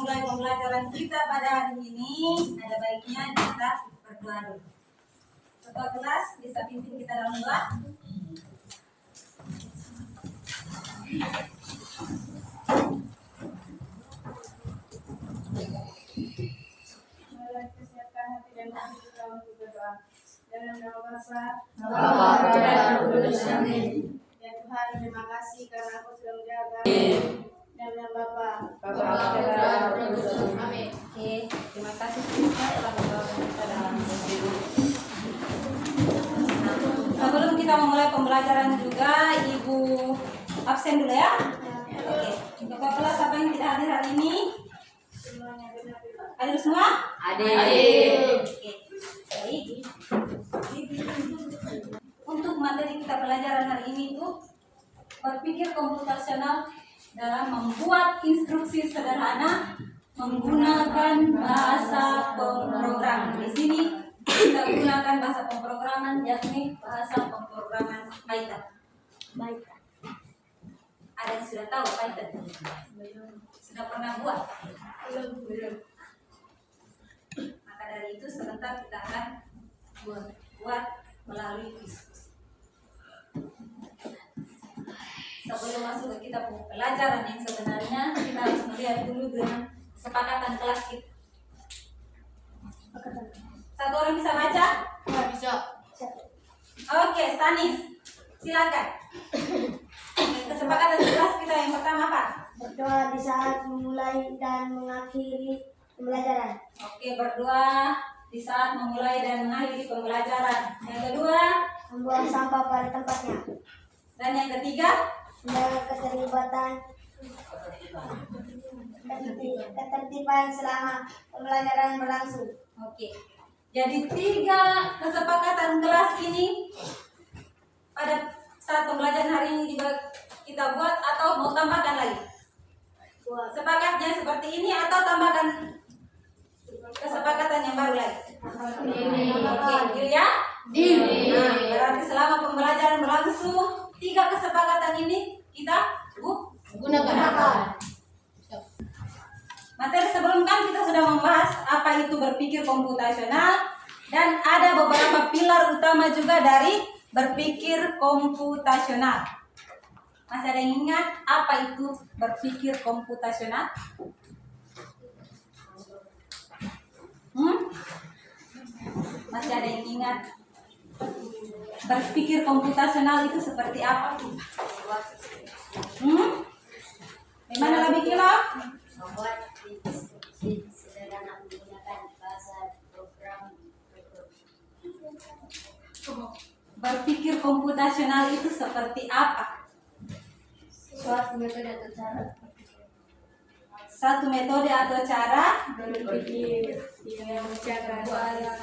memulai pembelajaran kita pada hari ini, ada baiknya kita berdoa dulu. Ketua kelas bisa pimpin kita dalam doa. Persiapkan hati dan hati kita untuk berdoa. Dalam nama Bapa, Bapa, Putra, dan Roh Kudus. Amin. Ya Tuhan, terima kasih karena Engkau sudah menjaga. Dalam nama Bapa, Bapa, Putra, dan Roh Kudus. Amin. Oke, terima kasih Sister telah membawakan kita dalam video. Sebelum kita memulai pembelajaran juga, Ibu absen dulu ya. Oke, ketua kelas apa yang tidak hadir hari ini? Semuanya benar-benar. Hadir semua? Adik. Oke, baik. Untuk materi kita pelajaran hari ini itu berpikir komputasional dalam membuat instruksi sederhana menggunakan bahasa pemrograman. Di sini kita gunakan bahasa pemrograman yakni bahasa pemrograman Python. Ada yang sudah tahu Python? Sudah pernah buat? Belum. Maka dari itu sebentar kita akan buat melalui diskusi. Sebelum masuk ke kita pelajaran yang sebenarnya, kita harus melihat dulu dengan kesepakatan kelas kita. Satu orang bisa baca? Nggak bisa. Oke, Stanis, silakan. Kesepakatan kelas kita yang pertama apa? Berdoa di saat memulai dan mengakhiri pembelajaran. Oke, berdoa di saat memulai dan mengakhiri pembelajaran. Yang kedua, Membuang sampah pada tempatnya. dan yang ketiga, Menjaga ketertiban selama pembelajaran berlangsung. oke. Jadi 3 kesepakatan kelas ini pada saat pembelajaran hari ini juga kita buat atau mau tambahkan lagi? Sepakatnya seperti ini atau tambahkan kesepakatan yang baru lagi? Oke, deal ya? Nah, berarti selama pembelajaran berlangsung 3 kesepakatan ini kita Gunakan. materi sebelum kan kita sudah membahas apa itu berpikir komputasional dan ada beberapa pilar utama juga dari berpikir komputasional. Masih ada yang ingat apa itu berpikir komputasional? Masih ada yang ingat berpikir komputasional itu seperti apa? Gimana lebih kilo? Membuat sederhana menggunakan bahasa program. Berpikir komputasional itu seperti apa? Suatu metode atau cara Satu metode atau cara Berpikir yang menjaga masalah.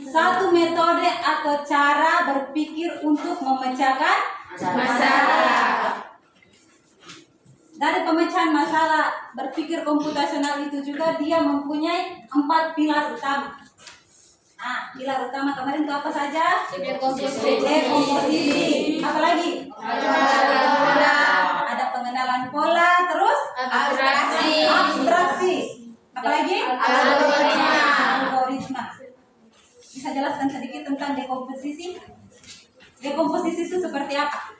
Satu metode atau cara berpikir untuk memecahkan masalah. Dari pemecahan masalah berpikir komputasional itu juga dia mempunyai 4 pilar utama. Nah, pilar utama kemarin itu apa saja? Dekomposisi. Apa lagi? Ada pengenalan pola, terus abstraksi. Apa lagi? Algoritma. Bisa jelaskan sedikit tentang dekomposisi? Dekomposisi itu seperti apa?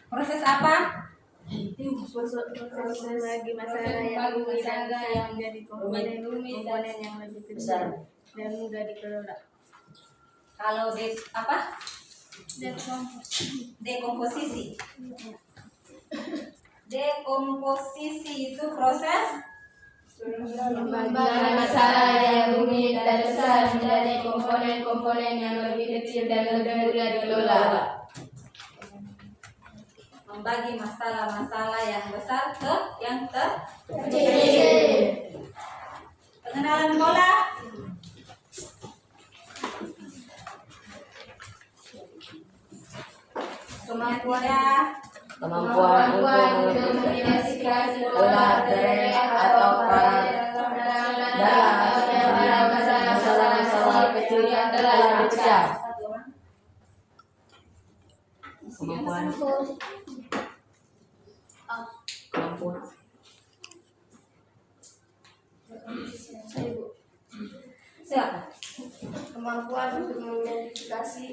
Proses apa? Proses bagi masalah yang rumit dan yang menjadi komponen yang lebih besar dan mudah dikelola. Kalau dekomposisi. Dekomposisi itu proses Pembagian masalah yang rumit dan besar menjadi komponen-komponen yang lebih kecil dan lebih mudah dikelola. membagi masalah-masalah yang besar ke yang Kecil. pengenalan pola. Kemampuan untuk mengidentifikasi pola derek atau dalam masalah kecil yang telah dipecah. Kemampuan Kemampuan. Silakan. Kemampuan untuk mengidentifikasi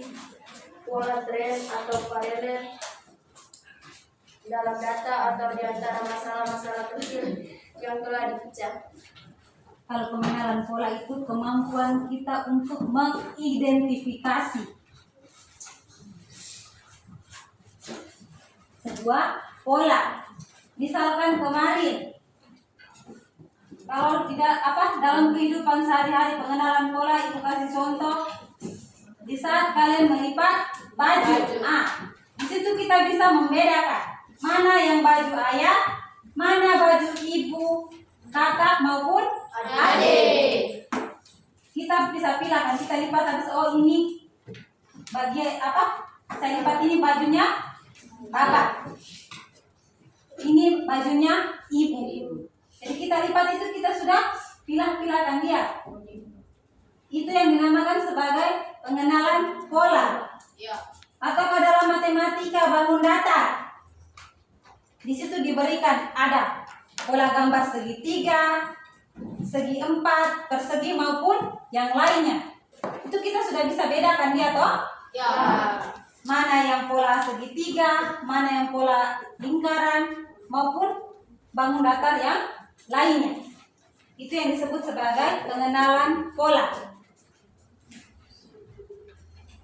pola tren atau paralel dalam data atau di antara masalah-masalah kecil yang telah dipecah. Kalau pengenalan pola itu kemampuan kita untuk mengidentifikasi sebuah pola. Misalkan kemarin, kalau tidak dalam kehidupan sehari-hari pengenalan pola itu kasih contoh di saat kalian melipat baju. Di situ kita bisa membedakan mana yang baju ayah, mana baju ibu, kakak maupun adik. Kita bisa pilih kan, kita lipat habis, oh ini bagian saya lipat ini bajunya bapak, ini bajunya ibu. Jadi kita lipat itu kita sudah pilah-pilahkan dia. Itu yang dinamakan sebagai pengenalan pola. Atau pada dalam matematika bangun data, di situ diberikan ada pola gambar segitiga, segi 4, persegi maupun yang lainnya. Itu kita sudah bisa bedakan dia toh? Ya. Mana yang pola segitiga, mana yang pola lingkaran maupun bangun datar yang lainnya. Itu yang disebut sebagai pengenalan pola.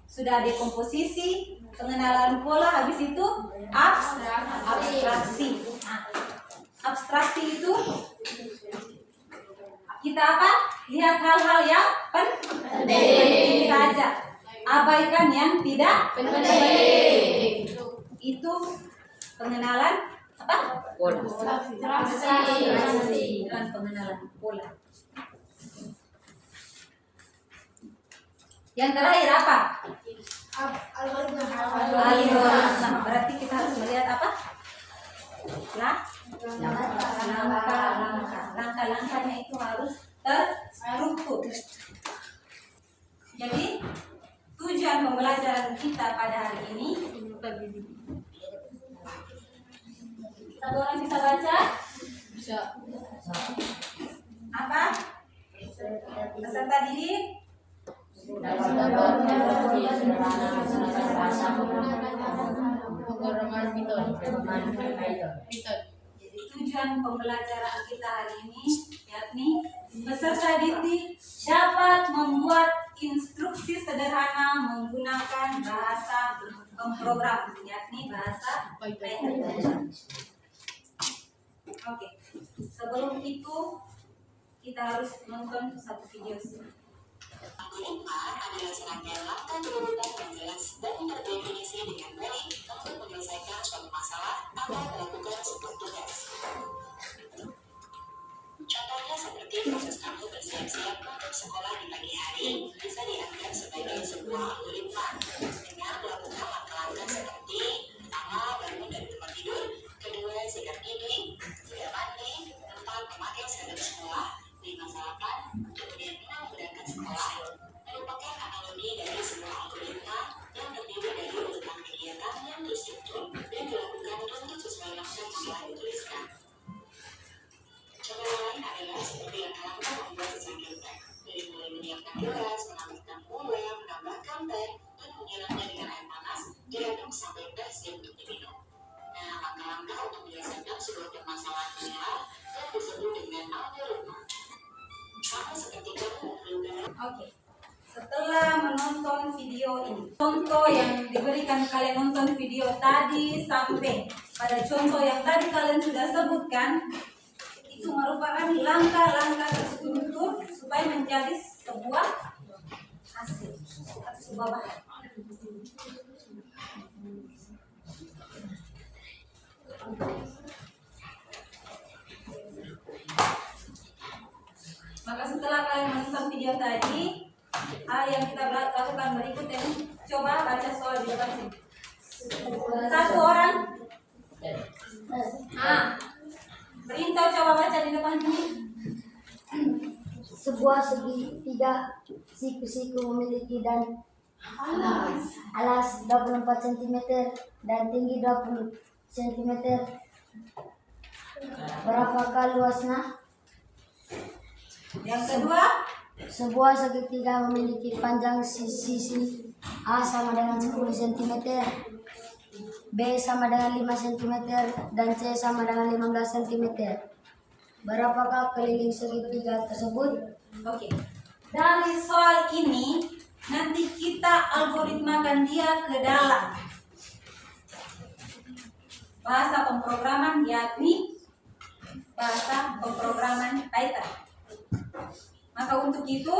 Sudah dekomposisi, pengenalan pola, habis itu abstraksi. Abstraksi itu kita lihat hal-hal yang penting saja, abaikan yang tidak penting. Itu pengenalan Pola. dan pengenalan pola. Yang terakhir apa? Algoritma. Berarti kita harus melihat apa? Langkah-langkahnya itu harus terstruktur. Jadi tujuan pembelajaran kita pada hari ini, satu orang bisa baca? Bisa. Apa? Peserta didik? Jadi tujuan pembelajaran kita hari ini yakni peserta didik dapat membuat instruksi sederhana menggunakan bahasa pemrogram, yakni bahasa Python. Oke, sebelum itu kita harus nonton satu video. Algoritma adalah serangkaian langkah berurutan yang jelas dan terdefinisi dengan baik untuk menyelesaikan suatu masalah atau melakukan sebuah tugas. Contohnya seperti proses kamu bersiap-siap untuk sekolah di pagi hari bisa dianggap sebagai sebuah algoritma dengan melakukan langkah-langkah seperti pertama, bangun dari tempat tidur, kedua, sikat gigi, ketiga, mandi, keempat, memakai seragam sekolah, 5 sarapan, kemudian 6 berangkat sekolah, merupakan analogi dari sebuah algoritma yang terdiri dari urutan kegiatan yang terstruktur dan dilakukan untuk sesuai langkah yang telah dituliskan. Contoh lain adalah seperti langkah-langkah membuat secangkir teh, dari mulai menyiapkan gelas, menambahkan gula, menambahkan teh, dan menyiramnya dengan air panas, diaduk sampai teh siap untuk diminum. Nah, langkah-langkah untuk menyelesaikan sebuah permasalahan inilah yang disebut dengan algoritma. Sama seperti kamu memerlukan. Oke. Setelah menonton video ini, contoh yang diberikan kalian nonton video tadi sampai pada contoh yang tadi kalian sudah sebutkan, itu merupakan langkah-langkah terstruktur supaya menjadi sebuah hasil atau sebuah bahan. Maka setelah kalian menonton video tadi, hal yang kita lakukan berikut ini, coba baca soal di depan sini. Satu orang. Perintah coba baca di depan sini. Sebuah segitiga siku-siku memiliki dan alas 24 cm dan tinggi 20 cm Berapakah luasnya? Yang kedua, Sebuah segitiga memiliki panjang sisi A sama dengan 10 cm, B sama dengan 5 cm, dan C sama dengan 15 cm. Berapakah keliling segitiga tersebut? oke. Dari soal ini nanti kita algoritmakan dia ke dalam bahasa pemrograman, yakni bahasa pemrograman Python. Maka untuk itu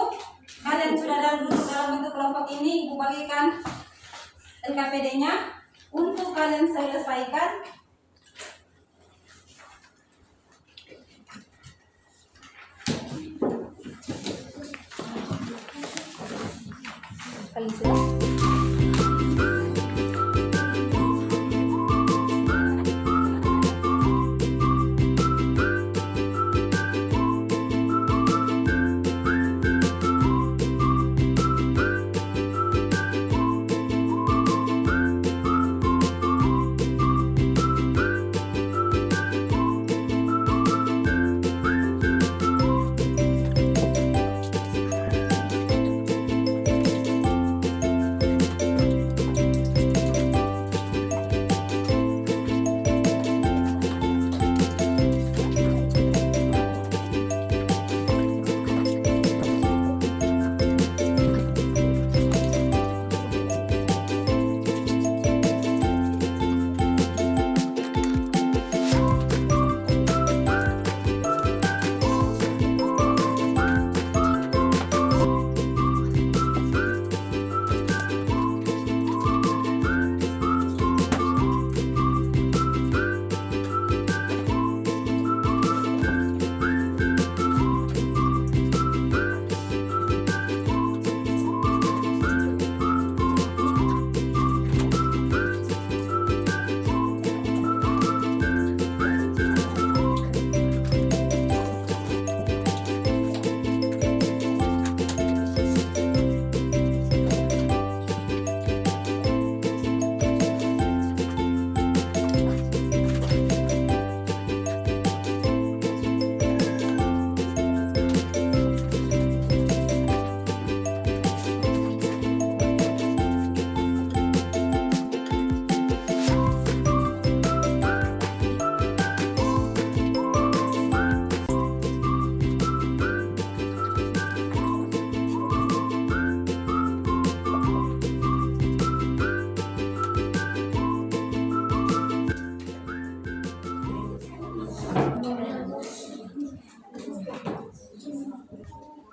kalian sudah duduk dalam bentuk kelompok ini, Ibu bagikan LKPD-nya untuk kalian selesaikan. Kali sudah.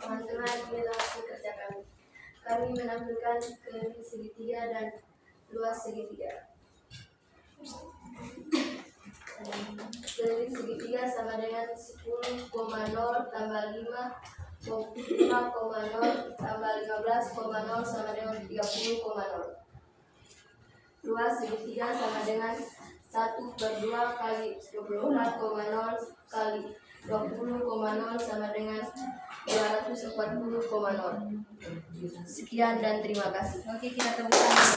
Teman-teman, inilah hasil kerja kami. Kami menampilkan keliling segitiga dan luas segitiga. Keliling segitiga sama dengan 10,0 tambah 5,0 tambah 15,0 sama dengan 30,0. Luas segitiga sama dengan 1/2 kali 24,0 kali 20,0 sama dengan 240,0. Sekian dan terima kasih. Oke, kita tepuk tangan.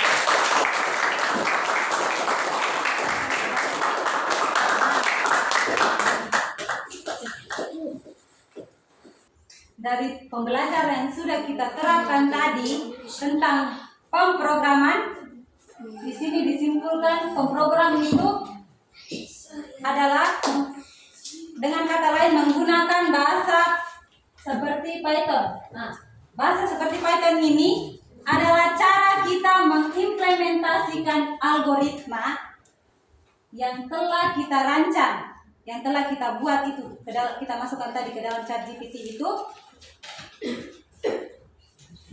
Dari pembelajaran yang sudah kita terapkan tadi tentang pemrograman, di sini disimpulkan pemrogram itu adalah dengan kata lain menggunakan bahasa seperti Python. Nah, bahasa seperti Python ini adalah cara kita mengimplementasikan algoritma yang telah kita rancang, yang telah kita buat itu, kita masukkan tadi ke dalam ChatGPT itu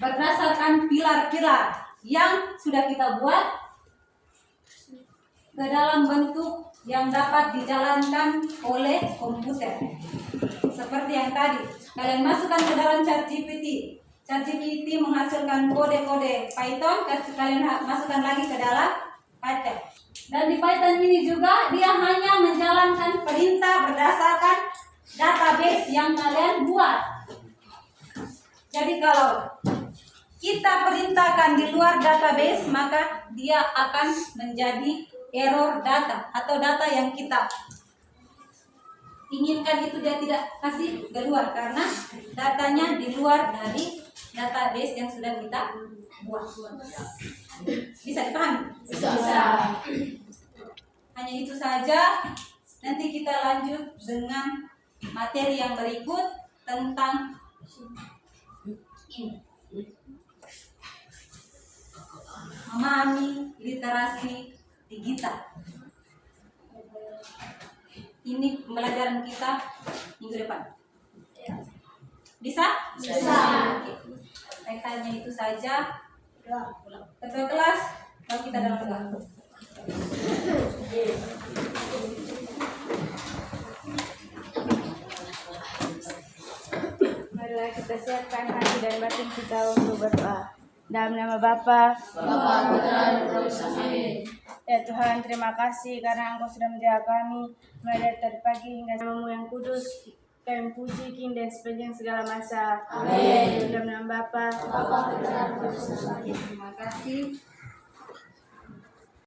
berdasarkan pilar-pilar yang sudah kita buat ke dalam bentuk yang dapat dijalankan oleh komputer. Seperti yang tadi, kalian masukkan ke dalam ChatGPT. ChatGPT menghasilkan kode-kode Python, kalian masukkan lagi ke dalam Python. Dan di Python ini juga dia hanya menjalankan perintah berdasarkan database yang kalian buat. Jadi kalau kita perintahkan di luar database, maka dia akan menjadi error data atau data yang kita inginkan itu dia tidak kasih keluar karena datanya di luar dari database yang sudah kita buat. Bisa dipahami? Bisa. Hanya itu saja. Nanti kita lanjut dengan materi yang berikut tentang ini. Memahami literasi digital. Ini pembelajaran kita minggu depan. Bisa? Bisa. Oke. Baik, hanya itu saja. Ketua kelas, lalu kita dalam pegang. Marilah kita siapkan hati dan batin kita untuk berdoa. Dalam nama Bapa, Bapa, Putra, dan Roh Kudus. Amin. ya Tuhan, terima kasih karena Engkau sudah menjaga kami mulai dari tadi pagi hingga namamu yang kudus. Kami puji kini dan sepanjang segala masa. Amin. Dalam nama Bapa, Bapa, Putra, dan Roh Kudus. Amin. Terima kasih.